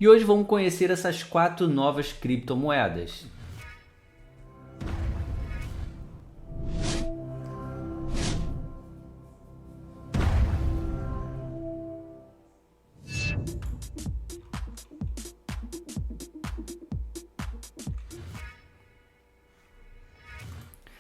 E hoje vamos conhecer essas 4 novas criptomoedas.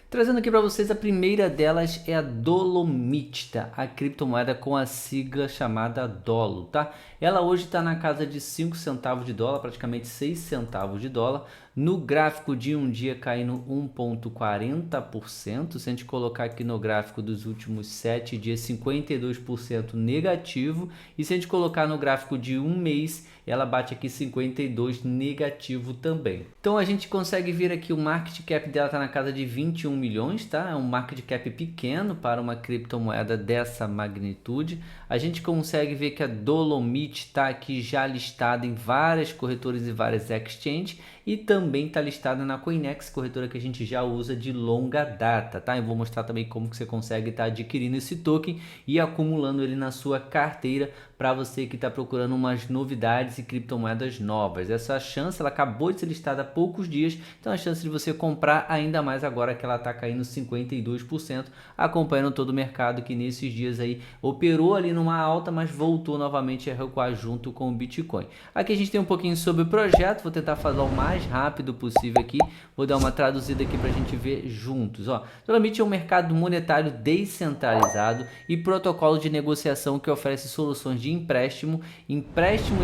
Trazendo aqui para vocês, a primeira delas é a Dolomite, tá? A criptomoeda com a sigla chamada DOLO, tá? Ela hoje está na casa de 5 centavos de dólar, praticamente 6 centavos de dólar. No gráfico de um dia caindo 1,40%. Se a gente colocar aqui no gráfico dos últimos 7 dias, 52% negativo. E se a gente colocar no gráfico de um mês, ela bate aqui 52 negativo também. Então a gente consegue ver aqui o market cap dela está na casa de 21 milhões, tá? É um market cap pequeno para uma criptomoeda dessa magnitude. A gente consegue ver que a Dolomite está aqui já listada em várias corretoras e várias exchanges e também está listada na Coinex, corretora que a gente já usa de longa data, tá? Eu vou mostrar também como que você consegue estar adquirindo esse token e acumulando ele na sua carteira para você que está procurando umas novidades e criptomoedas novas. Essa chance, ela acabou de ser listada há poucos dias, então a chance de você comprar ainda mais agora que ela está caindo 52%, acompanhando todo o mercado que nesses dias aí operou ali numa alta, mas voltou novamente a recuar junto com o Bitcoin. Aqui a gente tem um pouquinho sobre o projeto, vou tentar falar o mais rápido possível aqui, vou dar uma traduzida aqui para a gente ver juntos. Dolomite é um mercado monetário descentralizado e protocolo de negociação que oferece soluções de empréstimo e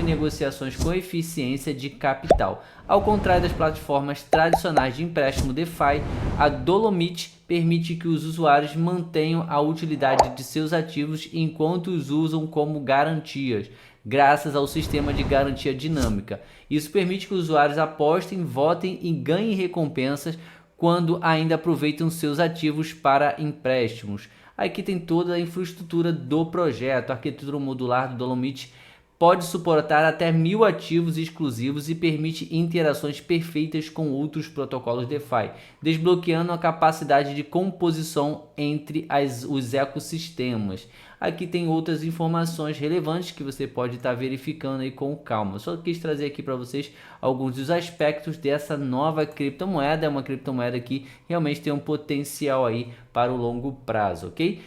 negociações com eficiência de capital. Ao contrário das plataformas tradicionais de empréstimo DeFi, a Dolomite permite que os usuários mantenham a utilidade de seus ativos enquanto os usam como garantias, graças ao sistema de garantia dinâmica. Isso permite que os usuários apostem, votem e ganhem recompensas quando ainda aproveitam seus ativos para empréstimos. Aqui tem toda a infraestrutura do projeto. A arquitetura modular do Dolomite pode suportar até 1000 ativos exclusivos e permite interações perfeitas com outros protocolos DeFi, desbloqueando a capacidade de composição entre os ecossistemas. Aqui tem outras informações relevantes que você pode estar verificando aí com calma. Só quis trazer aqui para vocês alguns dos aspectos dessa nova criptomoeda. É uma criptomoeda que realmente tem um potencial aí para o longo prazo, ok?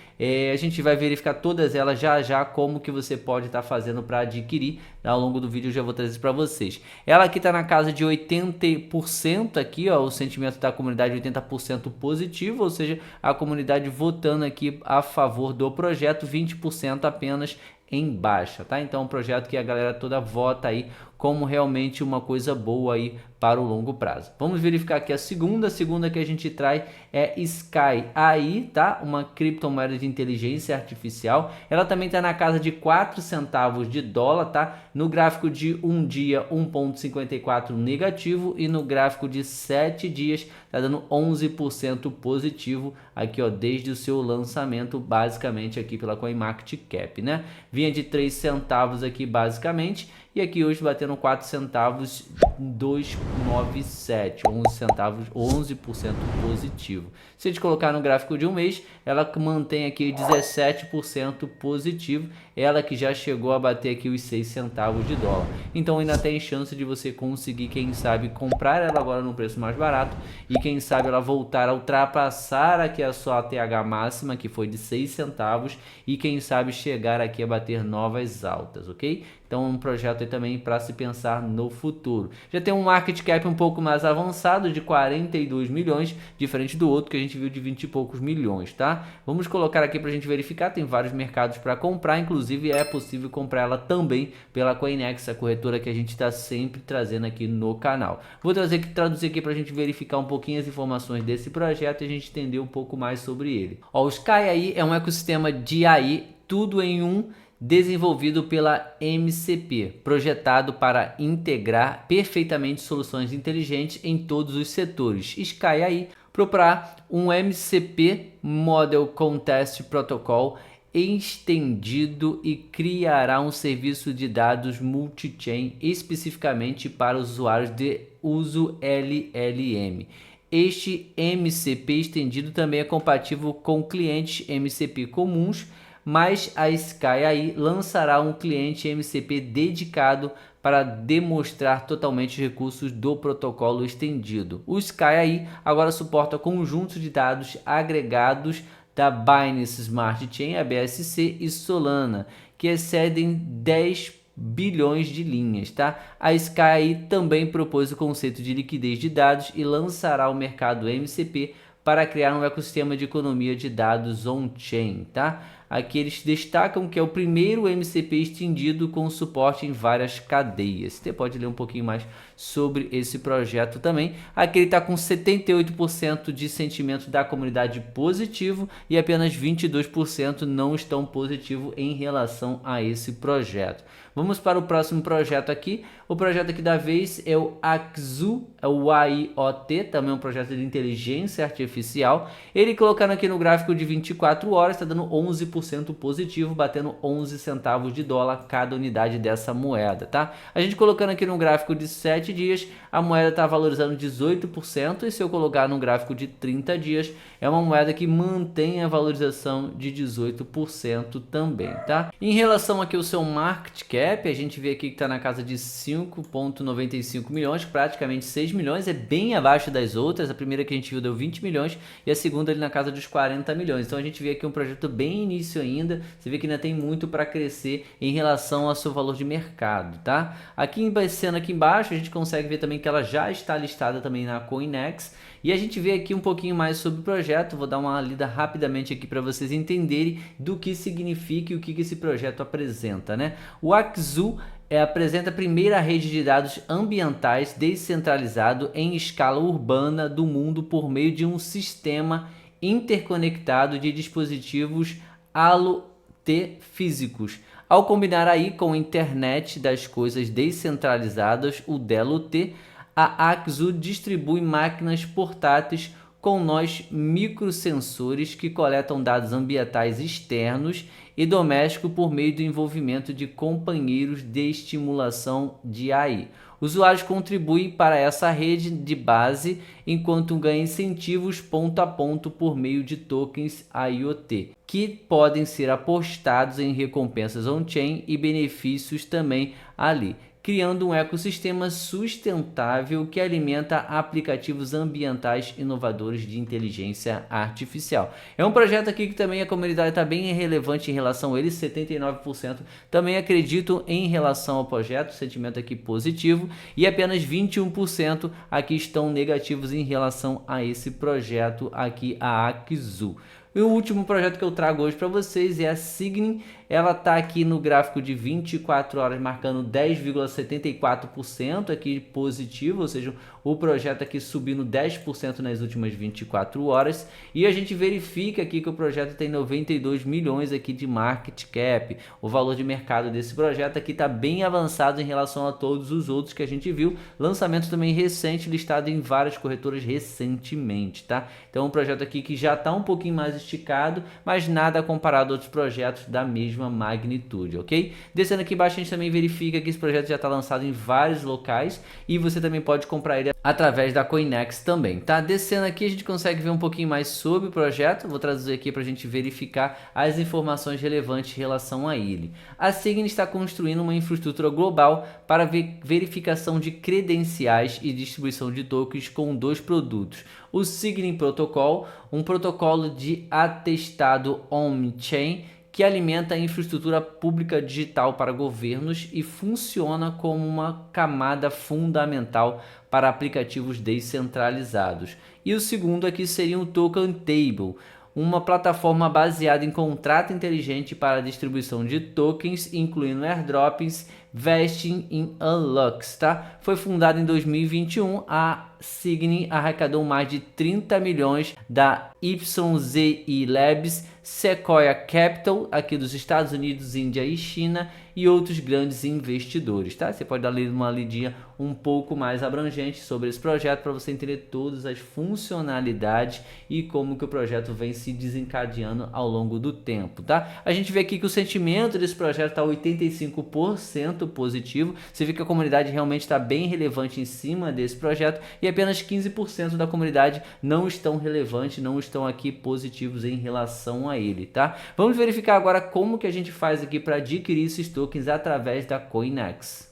A gente vai verificar todas elas já como que você pode estar fazendo para adquirir. Ao longo do vídeo eu já vou trazer para vocês. Ela aqui está na casa de 80% aqui, ó, o sentimento da comunidade 80% positivo, ou seja, a comunidade votando aqui a favor do projeto, 20% apenas em baixa, tá? Então é um projeto que a galera toda vota aí como realmente uma coisa boa aí para o longo prazo. Vamos verificar aqui a segunda que a gente traz é Sky AI, tá? Uma criptomoeda de inteligência artificial. Ela também está na casa de 4 centavos de dólar, tá? No gráfico de um dia 1,54 negativo e no gráfico de 7 dias tá dando 11% positivo aqui, ó, desde o seu lançamento, basicamente aqui pela CoinMarketCap, né? Vinha de 3 centavos aqui basicamente e aqui hoje batendo 4 centavos 297, 11 centavos, 11% positivo. Se a gente colocar no gráfico de um mês, ela mantém aqui 17% positivo, ela que já chegou a bater aqui os 6 centavos de dólar. Então ainda tem chance de você conseguir, quem sabe, comprar ela agora no preço mais barato e quem sabe ela voltar a ultrapassar aqui a sua ATH máxima, que foi de 6 centavos, e quem sabe chegar aqui a bater novas altas, ok? Então é um projeto aí também para se pensar no futuro. Já tem um market cap um pouco mais avançado de 42 milhões, diferente do outro que a gente viu de 20 e poucos milhões, tá? Vamos colocar aqui para a gente verificar, tem vários mercados para comprar, inclusive é possível comprar ela também pela Coinex, a corretora que a gente está sempre trazendo aqui no canal. Vou traduzir aqui para a gente verificar um pouquinho as informações desse projeto e a gente entender um pouco mais sobre ele. Ó, o Sky AI é um ecossistema de AI, tudo em um, desenvolvido pela MCP, projetado para integrar perfeitamente soluções inteligentes em todos os setores. Sky AI proporá um MCP Model Contest Protocol estendido e criará um serviço de dados multi-chain especificamente para usuários de uso LLM. Este MCP estendido também é compatível com clientes MCP comuns, mas a Sky AI lançará um cliente MCP dedicado para demonstrar totalmente os recursos do protocolo estendido. O Sky AI agora suporta conjuntos de dados agregados da Binance Smart Chain, a BSC, e Solana, que excedem 10 bilhões de linhas, tá? A Sky também propôs o conceito de liquidez de dados e lançará ao mercado MCP para criar um ecossistema de economia de dados on-chain, tá? Aqui eles destacam que é o primeiro MCP estendido com suporte em várias cadeias. Você pode ler um pouquinho mais sobre esse projeto também. Aqui ele está com 78% de sentimento da comunidade positivo e apenas 22% não estão positivo em relação a esse projeto. Vamos para o próximo projeto aqui. O projeto aqui da vez é o Axu, é o AIoT, também um projeto de inteligência artificial. Ele colocando aqui no gráfico de 24 horas, está dando 11% positivo, batendo 11 centavos de dólar cada unidade dessa moeda, tá? A gente colocando aqui no gráfico de 7 dias, a moeda está valorizando 18%, e se eu colocar no gráfico de 30 dias, é uma moeda que mantém a valorização de 18% também, tá? Em relação aqui ao seu market cap, a gente vê aqui que está na casa de 5,95 milhões, praticamente 6 milhões, é bem abaixo das outras. A primeira que a gente viu deu 20 milhões e a segunda ali na casa dos 40 milhões. Então a gente vê aqui um projeto bem início ainda, você vê que ainda tem muito para crescer em relação ao seu valor de mercado, tá? Aqui descendo aqui embaixo, a gente consegue ver também que ela já está listada também na Coinex. E a gente vê aqui um pouquinho mais sobre o projeto, vou dar uma lida rapidamente aqui para vocês entenderem do que significa e o que esse projeto apresenta, né? O Axu apresenta a primeira rede de dados ambientais descentralizado em escala urbana do mundo por meio de um sistema interconectado de dispositivos IoT físicos. Ao combinar aí com a internet das coisas descentralizadas, o DLT, a Axu distribui máquinas portáteis com nós microsensores que coletam dados ambientais externos e domésticos por meio do envolvimento de companheiros de estimulação de AI. Usuários contribuem para essa rede de base enquanto ganham incentivos ponto a ponto por meio de tokens IoT, que podem ser apostados em recompensas on-chain e benefícios também ali, criando um ecossistema sustentável que alimenta aplicativos ambientais inovadores de inteligência artificial. É um projeto aqui que também a comunidade está bem relevante em relação a ele, 79% também acreditam em relação ao projeto, sentimento aqui positivo, e apenas 21% aqui estão negativos em relação a esse projeto aqui, a Axu. E o último projeto que eu trago hoje para vocês é a Signin. Ela está aqui no gráfico de 24 horas, marcando 10,74% aqui positivo, ou seja, o projeto aqui subindo 10% nas últimas 24 horas. E a gente verifica aqui que o projeto tem 92 milhões aqui de market cap. O valor de mercado desse projeto aqui está bem avançado em relação a todos os outros que a gente viu. Lançamento também recente, listado em várias corretoras recentemente, tá? Então é um projeto aqui que já está um pouquinho mais esticado, mas nada comparado a outros projetos da mesma magnitude, ok? Descendo aqui embaixo, a gente também verifica que esse projeto já está lançado em vários locais e você também pode comprar ele através da Coinex também, tá? Descendo aqui, a gente consegue ver um pouquinho mais sobre o projeto. Vou traduzir aqui para a gente verificar as informações relevantes em relação a ele. A Signin está construindo uma infraestrutura global para verificação de credenciais e distribuição de tokens com dois produtos. O Signin Protocol, um protocolo de atestado on-chain que alimenta a infraestrutura pública digital para governos e funciona como uma camada fundamental para aplicativos descentralizados. E o segundo aqui seria o Token Table, uma plataforma baseada em contrato inteligente para a distribuição de tokens, incluindo airdrops, vesting e unlocks, tá? Foi fundada em 2021, a Signin arrecadou mais de 30 milhões da YZI Labs, Sequoia Capital, aqui dos Estados Unidos, Índia e China, e outros grandes investidores, tá? Você pode dar uma lidinha um pouco mais abrangente sobre esse projeto para você entender todas as funcionalidades e como que o projeto vem se desencadeando ao longo do tempo, tá? A gente vê aqui que o sentimento desse projeto está 85% 100% positivo. Você vê que a comunidade realmente está bem relevante em cima desse projeto e apenas 15% da comunidade não estão relevantes, não estão aqui positivos em relação a ele, tá? Vamos verificar agora como que a gente faz aqui para adquirir esses tokens através da Coinex.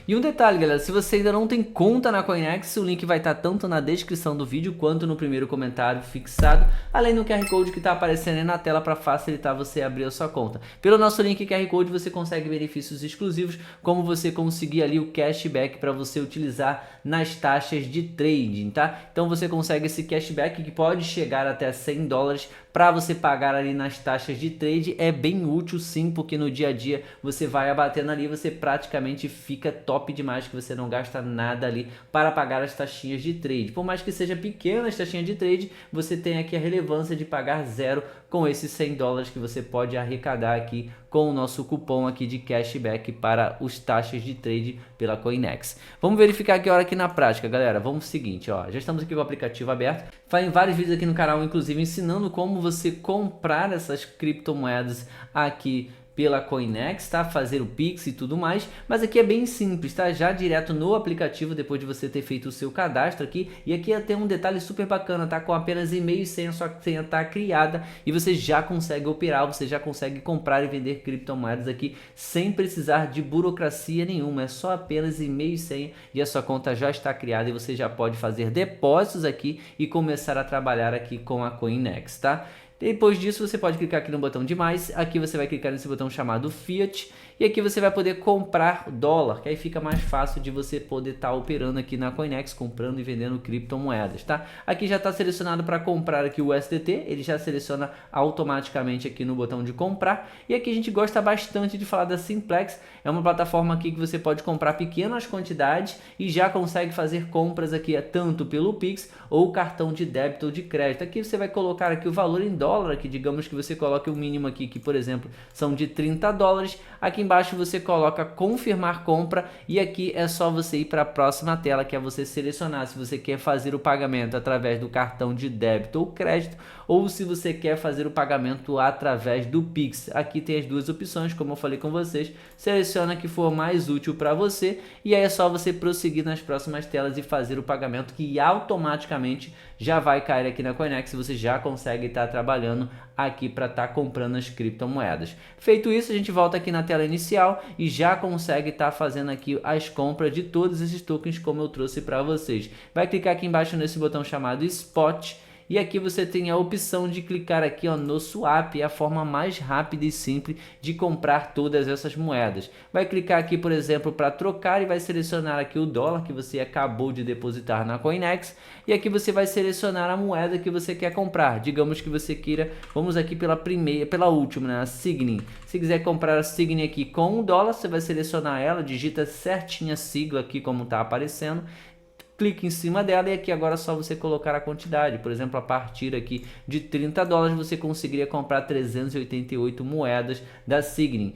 E um detalhe, galera, se você ainda não tem conta na Coinex, o link vai estar tanto na descrição do vídeo quanto no primeiro comentário fixado, além do QR Code que está aparecendo aí na tela para facilitar você abrir a sua conta. Pelo nosso link QR Code você consegue benefícios exclusivos, como você conseguir ali o cashback para você utilizar nas taxas de trading, tá? Então você consegue esse cashback que pode chegar até $100 para você pagar ali nas taxas de trade. É bem útil sim, porque no dia a dia você vai abatendo ali, você praticamente fica top demais, que você não gasta nada ali para pagar as taxinhas de trade. Por mais que seja pequena as taxinhas de trade, você tem aqui a relevância de pagar zero com esses $100 que você pode arrecadar aqui com o nosso cupom aqui de cashback para os taxas de trade pela Coinex. Vamos verificar aqui a hora aqui na prática, galera. Vamos ao seguinte, ó, já estamos aqui com o aplicativo aberto. Faz vários vídeos aqui no canal, inclusive ensinando como você comprar essas criptomoedas aqui pela Coinex, tá? Fazer o Pix e tudo mais, mas aqui é bem simples, tá? Já direto no aplicativo, depois de você ter feito o seu cadastro aqui, e aqui tem um detalhe super bacana, tá? Com apenas e-mail e senha, só que senha tá criada e você já consegue operar, você já consegue comprar e vender criptomoedas aqui sem precisar de burocracia nenhuma, é só apenas e-mail e senha e a sua conta já está criada e você já pode fazer depósitos aqui e começar a trabalhar aqui com a Coinex, tá? Depois disso você pode clicar aqui no botão de mais, aqui você vai clicar nesse botão chamado Fiat e aqui você vai poder comprar dólar, que aí fica mais fácil de você poder estar operando aqui na Coinex, comprando e vendendo criptomoedas, tá? Aqui já está selecionado para comprar aqui o USDT, ele já seleciona automaticamente aqui no botão de comprar. E aqui a gente gosta bastante de falar da Simplex, é uma plataforma aqui que você pode comprar pequenas quantidades e já consegue fazer compras aqui tanto pelo Pix ou cartão de débito ou de crédito. Aqui você vai colocar aqui o valor em dólar, aqui digamos que você coloque o mínimo aqui, que por exemplo são de $30, aqui embaixo você coloca confirmar compra e aqui é só você ir para a próxima tela, que é você selecionar se você quer fazer o pagamento através do cartão de débito ou crédito ou se você quer fazer o pagamento através do Pix. Aqui tem as duas opções, como eu falei com vocês, seleciona a que for mais útil para você e aí é só você prosseguir nas próximas telas e fazer o pagamento, que automaticamente já vai cair aqui na Coinex e você já consegue estar trabalhando aqui para estar comprando as criptomoedas. Feito isso, a gente volta aqui na tela inicial e já consegue estar fazendo aqui as compras de todos esses tokens como eu trouxe para vocês. Vai clicar aqui embaixo nesse botão chamado Spot e aqui você tem a opção de clicar aqui ó, no Swap, é a forma mais rápida e simples de comprar todas essas moedas. Vai clicar aqui, por exemplo, para trocar e vai selecionar aqui o dólar que você acabou de depositar na Coinex e aqui você vai selecionar a moeda que você quer comprar. Digamos que você queira, vamos aqui pela última, né, a Signin. Se quiser comprar a Signin aqui com $1, você vai selecionar ela, digita certinho a sigla aqui como está aparecendo. Clique em cima dela e aqui agora é só você colocar a quantidade. Por exemplo, a partir aqui de $30 você conseguiria comprar 388 moedas da Signin.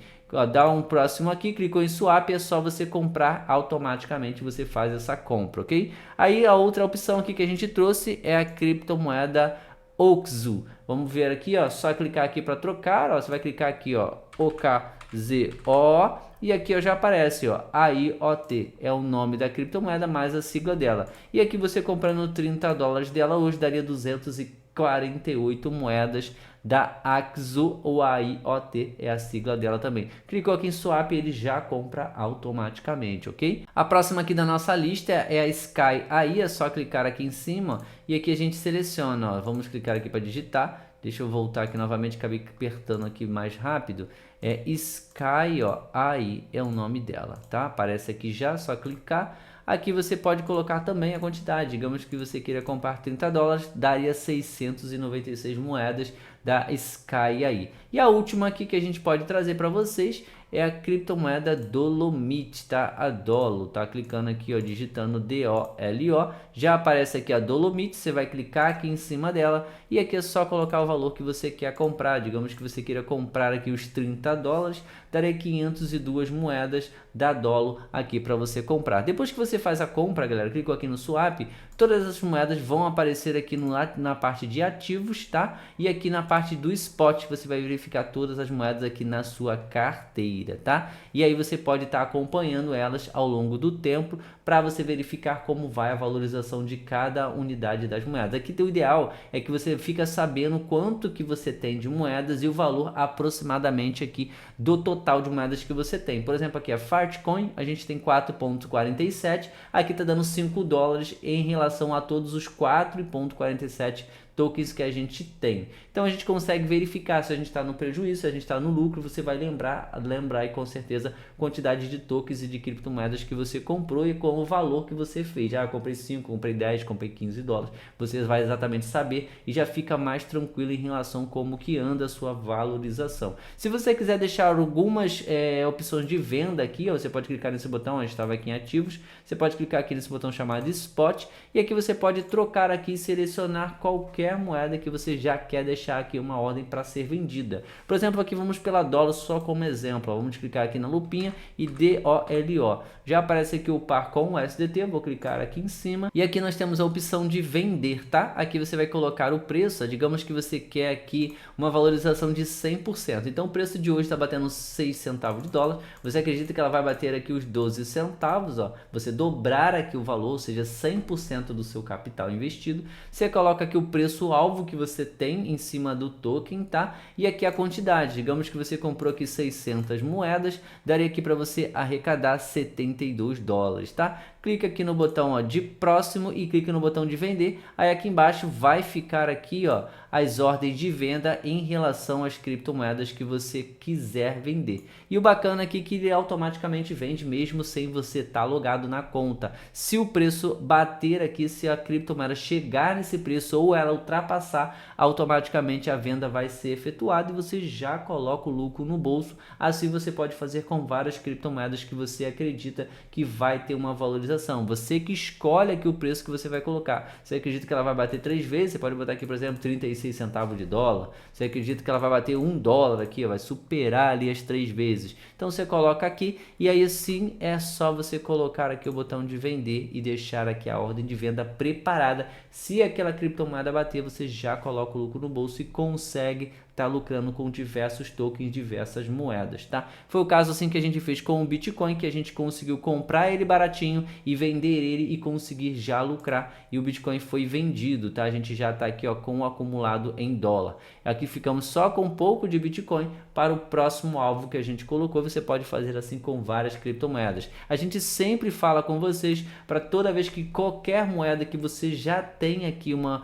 Dá um próximo aqui, clicou em Swap, é só você comprar, automaticamente você faz essa compra, ok? Aí a outra opção aqui que a gente trouxe é a criptomoeda OXO. Vamos ver aqui, ó, só clicar aqui para trocar, ó, você vai clicar aqui, ó, OKZO. E aqui ó, já aparece ó, AIOT, é o nome da criptomoeda mais a sigla dela. E aqui você comprando $30 dela, hoje daria 248 moedas da AXO ou AIOT, é a sigla dela também. Clicou aqui em Swap, ele já compra automaticamente, ok? A próxima aqui da nossa lista é a Sky AI, é só clicar aqui em cima e aqui a gente seleciona, ó, vamos clicar aqui para digitar. Deixa eu voltar aqui novamente, acabei apertando aqui mais rápido. É Sky, ó, AI é o nome dela, tá? Aparece aqui já, só clicar. Aqui você pode colocar também a quantidade. Digamos que você queira comprar $30, daria 696 moedas da Sky AI. E a última aqui que a gente pode trazer para vocês é a criptomoeda Dolomite, tá? A Dolo, tá? Clicando aqui, ó, digitando DOLO, já aparece aqui a Dolomite, você vai clicar aqui em cima dela e aqui é só colocar o valor que você quer comprar. Digamos que você queira comprar aqui os $30, darei 502 moedas da Dolo aqui para você comprar. Depois que você faz a compra, galera, clicou aqui no swap, todas as moedas vão aparecer aqui na parte de ativos, tá? E aqui na parte do spot você vai verificar todas as moedas aqui na sua carteira, tá? E aí você pode estar acompanhando elas ao longo do tempo para você verificar como vai a valorização de cada unidade das moedas. Aqui o ideal é que você fica sabendo quanto que você tem de moedas e o valor aproximadamente aqui do total de moedas que você tem. Por exemplo, aqui a Fartcoin, a gente tem 4,47, aqui tá dando $5 em relação a todos os 4,47 tokens que a gente tem. Então a gente consegue verificar se a gente está no prejuízo, se a gente está no lucro. Você vai lembrar e com certeza quantidade de tokens e de criptomoedas que você comprou e com o valor que você fez. Ah, eu comprei 5, comprei 10, comprei $15. Você vai exatamente saber e já fica mais tranquilo em relação a como que anda a sua valorização. Se você quiser deixar algumas opções de venda aqui, ó, você pode clicar nesse botão, a gente estava aqui em ativos, você pode clicar aqui nesse botão chamado Spot e aqui você pode trocar aqui e selecionar qualquer moeda que você já quer deixar aqui uma ordem para ser vendida. Por exemplo, aqui vamos pela dólar só como exemplo, ó, vamos clicar aqui na lupinha e DOLO. Já aparece aqui o par com o SDT, vou clicar aqui em cima e aqui nós temos a opção de vender, tá? Aqui você vai colocar o preço, digamos que você quer aqui uma valorização de 100%. Então o preço de hoje está batendo 6 centavos de dólar. Você acredita que ela vai bater aqui os 12 centavos, ó? Você dobrar aqui o valor, ou seja, 100% do seu capital investido. Você coloca aqui o preço alvo que você tem em cima do token, tá? E aqui a quantidade, digamos que você comprou aqui 600 moedas, daria aqui para você arrecadar $72, tá? Clica aqui no botão, ó, de próximo e clica no botão de vender. Aí aqui embaixo vai ficar aqui, ó, as ordens de venda em relação às criptomoedas que você quiser vender. E o bacana aqui é que ele automaticamente vende mesmo sem você estar logado na conta. Se o preço bater aqui, se a criptomoeda chegar nesse preço ou ela ultrapassar, automaticamente a venda vai ser efetuada e você já coloca o lucro no bolso. Assim você pode fazer com várias criptomoedas que você acredita que vai ter uma valorização. Você que escolhe aqui o preço que você vai colocar. Você acredita que ela vai bater 3 vezes, você pode botar aqui, por exemplo, 36 centavos de dólar. Você acredita que ela vai bater $1 aqui, vai superar ali as 3 vezes. Então você coloca aqui e aí sim é só você colocar aqui o botão de vender e deixar aqui a ordem de venda preparada. Se aquela criptomoeda bater, você já coloca o lucro no bolso e consegue tá lucrando com diversos tokens, diversas moedas, tá? Foi o caso assim que a gente fez com o Bitcoin, que a gente conseguiu comprar ele baratinho e vender ele e conseguir já lucrar, e o Bitcoin foi vendido, tá? A gente já tá aqui, ó, com o acumulado em dólar. Aqui ficamos só com um pouco de Bitcoin para o próximo alvo que a gente colocou. Você pode fazer assim com várias criptomoedas. A gente sempre fala com vocês para toda vez que qualquer moeda que você já tem aqui uma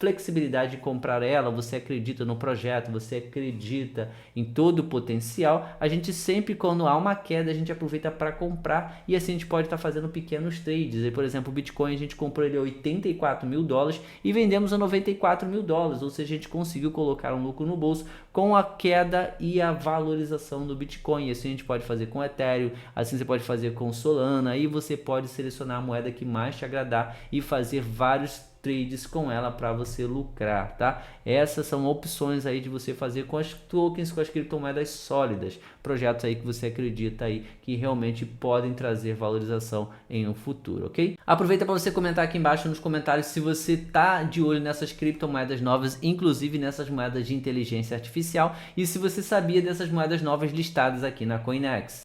flexibilidade de comprar ela, você acredita no projeto, você acredita em todo o potencial, a gente sempre, quando há uma queda, a gente aproveita para comprar e assim a gente pode estar fazendo pequenos trades. E, por exemplo, o Bitcoin a gente comprou ele a $84 mil e vendemos a $94 mil, ou seja, a gente conseguiu colocar um lucro no bolso com a queda e a valorização do Bitcoin. E assim a gente pode fazer com Ethereum, assim você pode fazer com Solana, aí você pode selecionar a moeda que mais te agradar e fazer vários trades com ela para você lucrar, tá? Essas são opções aí de você fazer com as tokens, com as criptomoedas sólidas, projetos aí que você acredita aí que realmente podem trazer valorização em um futuro, ok? Aproveita para você comentar aqui embaixo nos comentários se você tá de olho nessas criptomoedas novas, inclusive nessas moedas de inteligência artificial, e se você sabia dessas moedas novas listadas aqui na CoinEx.